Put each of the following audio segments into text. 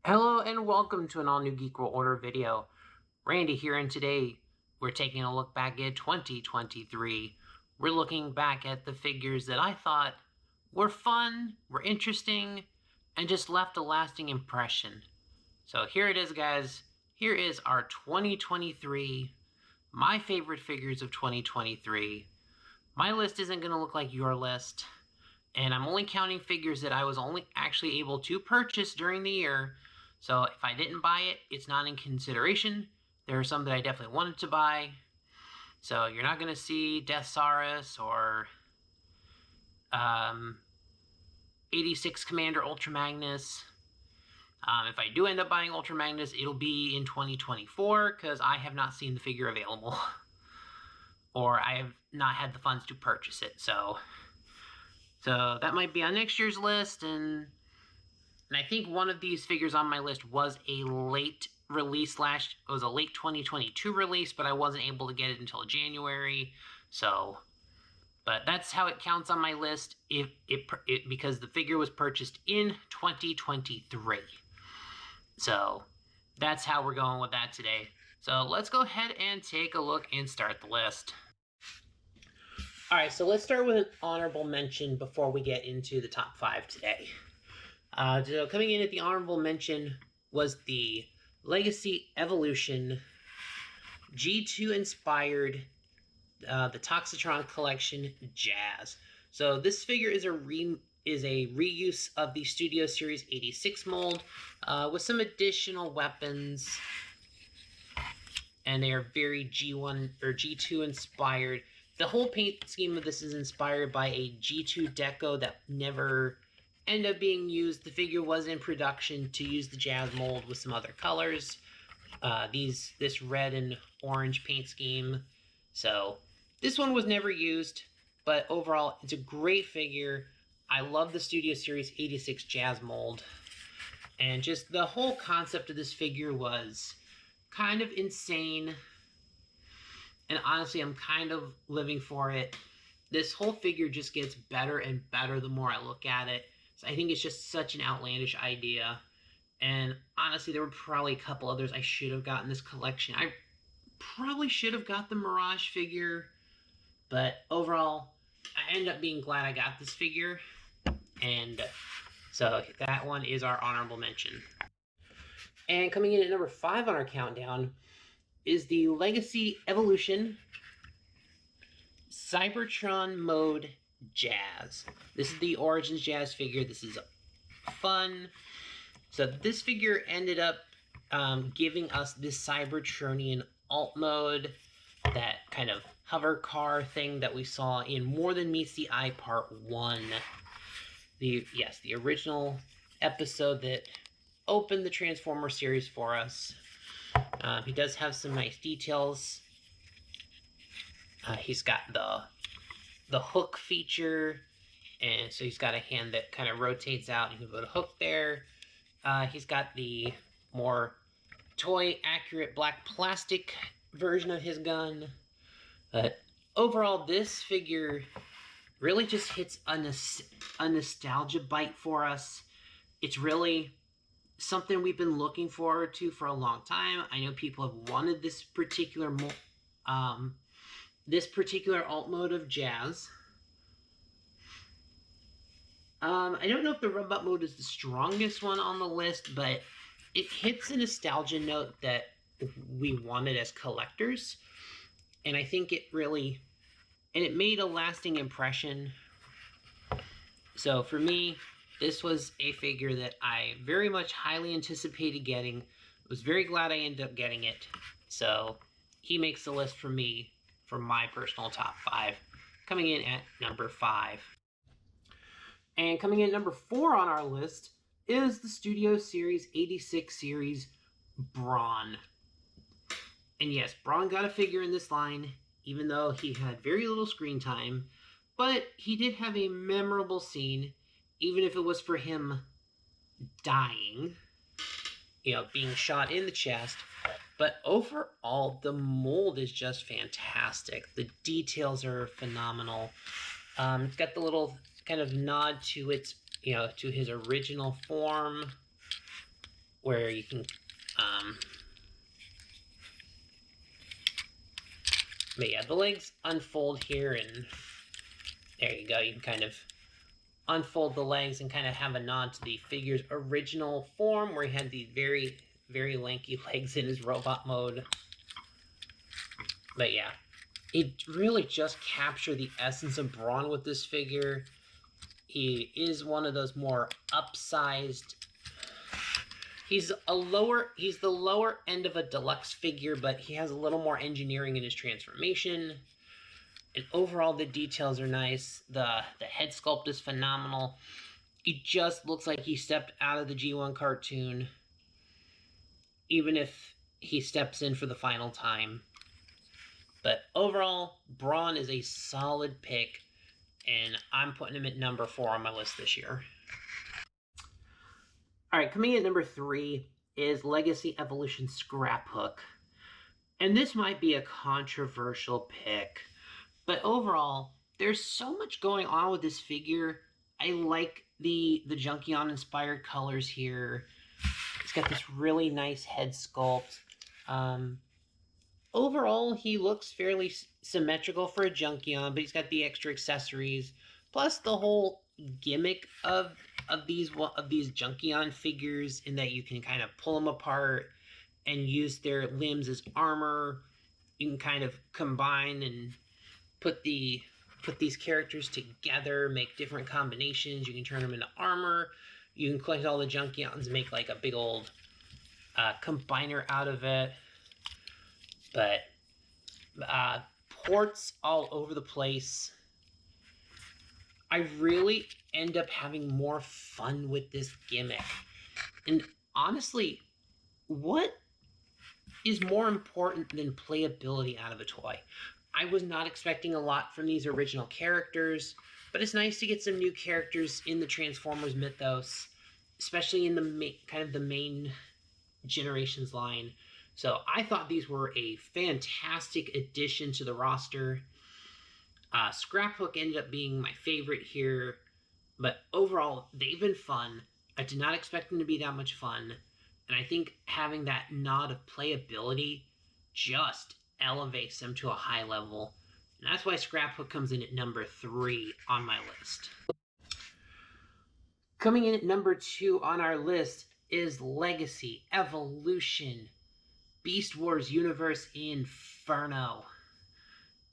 Hello and welcome to an all-new Geek World Order video. Randy here, and today we're taking a look back at 2023. We're looking back at the figures that I thought were fun, were interesting, and just left a lasting impression. So here it is, guys. Here is our 2023, my favorite figures of 2023. My list isn't going to look like your list, and I'm only counting figures that I was only actually able to purchase during the year. So if I didn't buy it, it's not in consideration. There are some that I definitely wanted to buy. So you're not going to see Deathsaurus or 86 Commander Ultra Magnus. If I do end up buying Ultra Magnus, it'll be in 2024 because I have not seen the figure available. Or I have not had the funds to purchase it. So that might be on next year's list, and I think one of these figures on my list was a late release it was a late 2022 release, but I wasn't able to get it until January. But that's how it counts on my list because the figure was purchased in 2023. So that's how we're going with that today. So let's go ahead and take a look and start the list. All right, so let's start with an honorable mention before we get into the top 5 today. So coming in at the honorable mention was the Legacy Evolution G2 inspired the Toxitron Collection Jazz. So this figure is a reuse of the Studio Series 86 mold with some additional weapons, and they are very G1 or G2 inspired. The whole paint scheme of this is inspired by a G2 deco that never ended up being used. The figure was in production to use the Jazz mold with some other colors. This red and orange paint scheme. So this one was never used, but overall it's a great figure. I love the Studio Series 86 Jazz mold. And just the whole concept of this figure was kind of insane. And honestly, I'm kind of living for it. This whole figure just gets better and better the more I look at it. So I think it's just such an outlandish idea. And honestly, there were probably a couple others I should have gotten this collection. I probably should have got the Mirage figure, but overall, I ended up being glad I got this figure. And so that one is our honorable mention. And coming in at number 5 on our countdown is the Legacy Evolution Cybertron Mode Jazz. This is the Origins Jazz figure. This is fun. So this figure ended up giving us this Cybertronian alt mode, that kind of hover car thing that we saw in More Than Meets the Eye Part 1. The original episode that opened the Transformer series for us. He does have some nice details. He's got the hook feature, and so he's got a hand that kind of rotates out. You can put a hook there. He's got the more toy accurate black plastic version of his gun. But overall, this figure really just hits a nostalgia bite for us. It's really something we've been looking forward to for a long time. I know people have wanted this particular alt mode of Jazz. I don't know if the robot mode is the strongest one on the list, but it hits a nostalgia note that we wanted as collectors, and I think it made a lasting impression. So for me, this was a figure that I very much highly anticipated getting. I was very glad I ended up getting it. So he makes the list for me for my personal top 5, coming in at number 5. And coming in at number 4 on our list is the Studio Series 86 series Brawn. And yes, Brawn got a figure in this line, even though he had very little screen time. But he did have a memorable scene, even if it was for him dying, being shot in the chest. But overall, the mold is just fantastic. The details are phenomenal. It's got the little kind of nod to its, to his original form. where you can, but yeah, the legs unfold here, and there you go. You can kind of unfold the legs and kind of have a nod to the figure's original form, where he had these very, very lanky legs in his robot mode. But yeah, it really just captured the essence of Brawn with this figure. He is one of those more upsized. He's the lower end of a deluxe figure, but he has a little more engineering in his transformation. And overall, the details are nice. The head sculpt is phenomenal. He just looks like he stepped out of the G1 cartoon, even if he steps in for the final time. But overall, Brawn is a solid pick, and I'm putting him at number 4 on my list this year. All right, coming in at number 3 is Legacy Evolution Scraphook. And this might be a controversial pick, but overall, there's so much going on with this figure. I like the Junkion inspired colors here. It's got this really nice head sculpt. Overall, he looks fairly symmetrical for a Junkion, but he's got the extra accessories. Plus the whole gimmick of these Junkion figures, in that you can kind of pull them apart and use their limbs as armor. You can kind of combine and put these characters together, make different combinations. You can turn them into armor. You can collect all the Junkions and make like a big old combiner out of it. But ports all over the place. I really end up having more fun with this gimmick. And honestly, what is more important than playability out of a toy? I was not expecting a lot from these original characters, but it's nice to get some new characters in the Transformers mythos, especially in the main Generations line. So I thought these were a fantastic addition to the roster. Scraphook ended up being my favorite here, but overall, they've been fun. I did not expect them to be that much fun, and I think having that nod of playability just elevates them to a high level, and that's why Scraphook comes in at number 3 on my list. Coming in at number 2 on our list is Legacy Evolution Beast Wars Universe Inferno.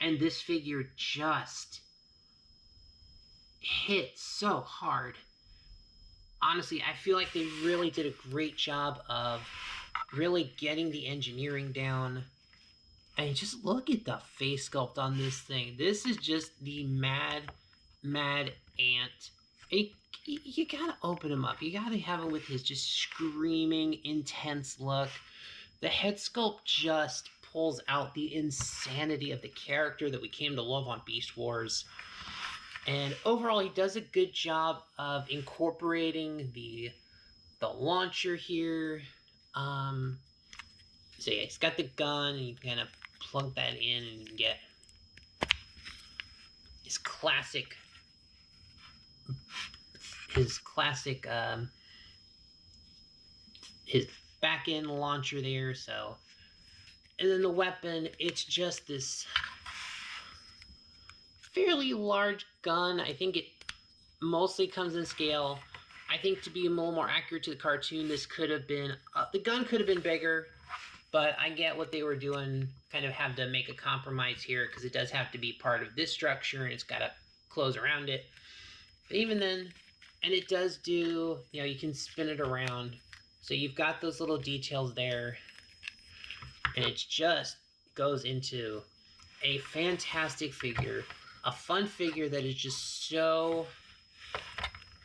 And this figure just hit so hard. Honestly, I feel like they really did a great job of really getting the engineering down. And just look at the face sculpt on this thing. This is just the mad ant. You gotta open him up. You gotta have him with his just screaming, intense look. The head sculpt just pulls out the insanity of the character that we came to love on Beast Wars. And overall, he does a good job of incorporating the launcher here. So yeah, he's got the gun, and you kind of plug that in and get his classic his back end launcher there. So, and then the weapon, it's just this fairly large gun. I think it mostly comes in scale. I think to be a little more accurate to the cartoon, this could have been the gun could have been bigger, but I get what they were doing. Kind of have to make a compromise here, because it does have to be part of this structure, and it's got to close around it. But even then, and it does do, you can spin it around, so you've got those little details there, and it just goes into a fantastic figure, a fun figure that is just so.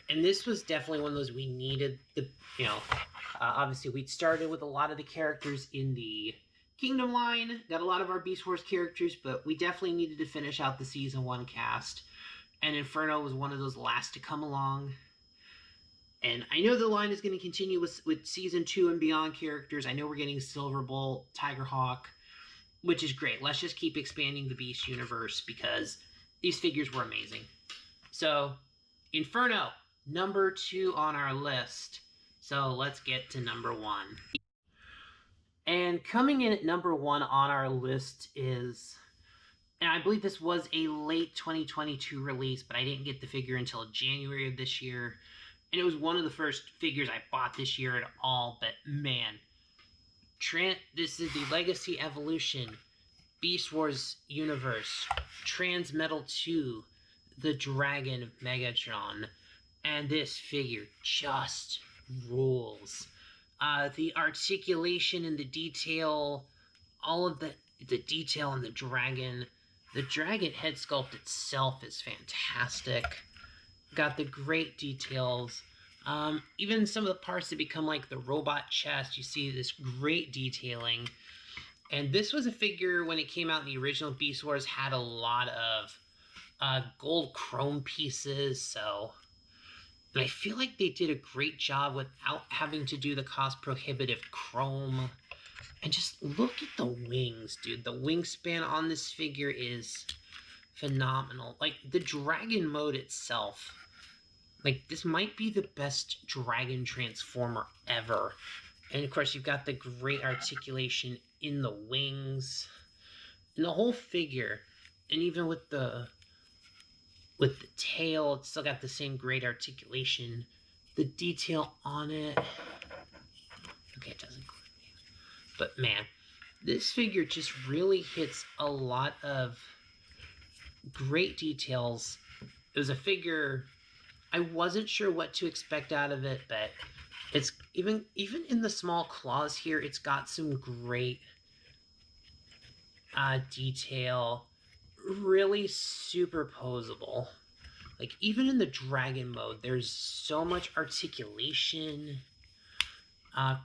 And this was definitely one of those we needed. Obviously we started with a lot of the characters in the Kingdom line, got a lot of our Beast Wars characters, but we definitely needed to finish out the Season 1 cast. And Inferno was one of those last to come along. And I know the line is going to continue with Season 2 and beyond characters. I know we're getting Silverbolt, Tigerhawk, which is great. Let's just keep expanding the Beast universe, because these figures were amazing. So, Inferno, number 2 on our list. So let's get to number 1. And coming in at number 1 on our list is, and I believe this was a late 2022 release, but I didn't get the figure until January of this year. And it was one of the first figures I bought this year at all, but man, this is the Legacy Evolution Beast Wars Universe Transmetal 2, the Dragon Megatron, and this figure just rules. The articulation and the detail, all of the detail on the dragon head sculpt itself is fantastic. Got the great details. Even some of the parts that become like the robot chest, you see this great detailing. And this was a figure, when it came out in the original Beast Wars, had a lot of gold chrome pieces, so... But I feel like they did a great job without having to do the cost-prohibitive chrome. And just look at the wings, dude. The wingspan on this figure is phenomenal. Like, the dragon mode itself, like, this might be the best dragon transformer ever. And, of course, you've got the great articulation in the wings. And the whole figure, and even with the tail, it's still got the same great articulation. The detail on it... Okay, it doesn't... But, man, this figure just really hits a lot of great details. It was a figure... I wasn't sure what to expect out of it, but it's even in the small claws here, it's got some great detail. Really superposable. Like, even in the dragon mode, there's so much articulation.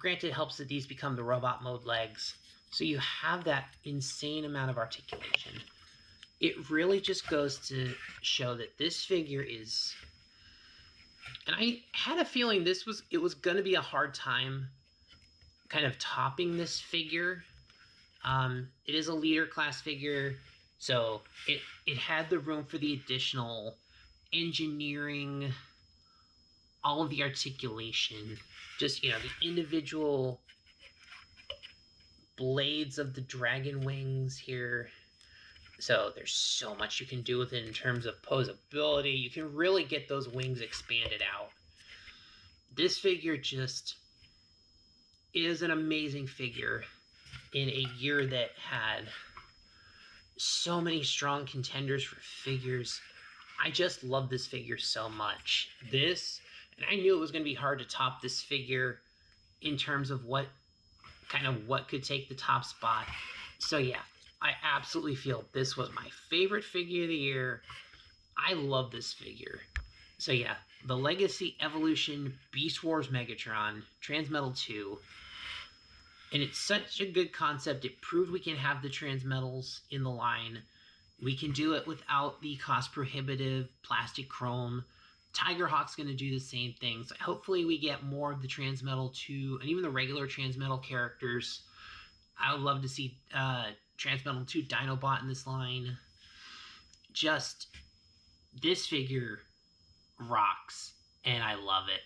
Granted, it helps that these become the robot mode legs, so you have that insane amount of articulation. It really just goes to show that this figure is... And I had a feeling it was going to be a hard time kind of topping this figure. It is a leader class figure, so it had the room for the additional engineering, all of the articulation, just, you know, the individual blades of the dragon wings here. So there's so much you can do with it in terms of posability. You can really get those wings expanded out. This figure just is an amazing figure in a year that had so many strong contenders for figures. I just love this figure so much. And I knew it was going to be hard to top this figure in terms of what could take the top spot. So yeah, I absolutely feel this was my favorite figure of the year. I love this figure. So yeah, the Legacy Evolution Beast Wars Megatron Transmetal 2. And it's such a good concept. It proved we can have the Transmetals in the line. We can do it without the cost-prohibitive plastic chrome. Tigerhawk's going to do the same thing. So hopefully we get more of the Transmetal 2 and even the regular Transmetal characters. I would love to see Transmetal 2 Dinobot in this line. Just, this figure rocks, and I love it.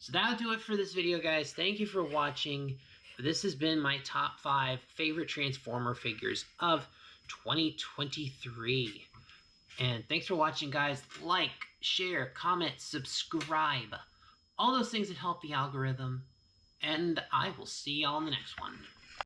So that'll do it for this video, guys. Thank you for watching. This has been my top 5 favorite Transformer figures of 2023. And thanks for watching, guys. Like, share, comment, subscribe. All those things that help the algorithm. And I will see y'all in the next one.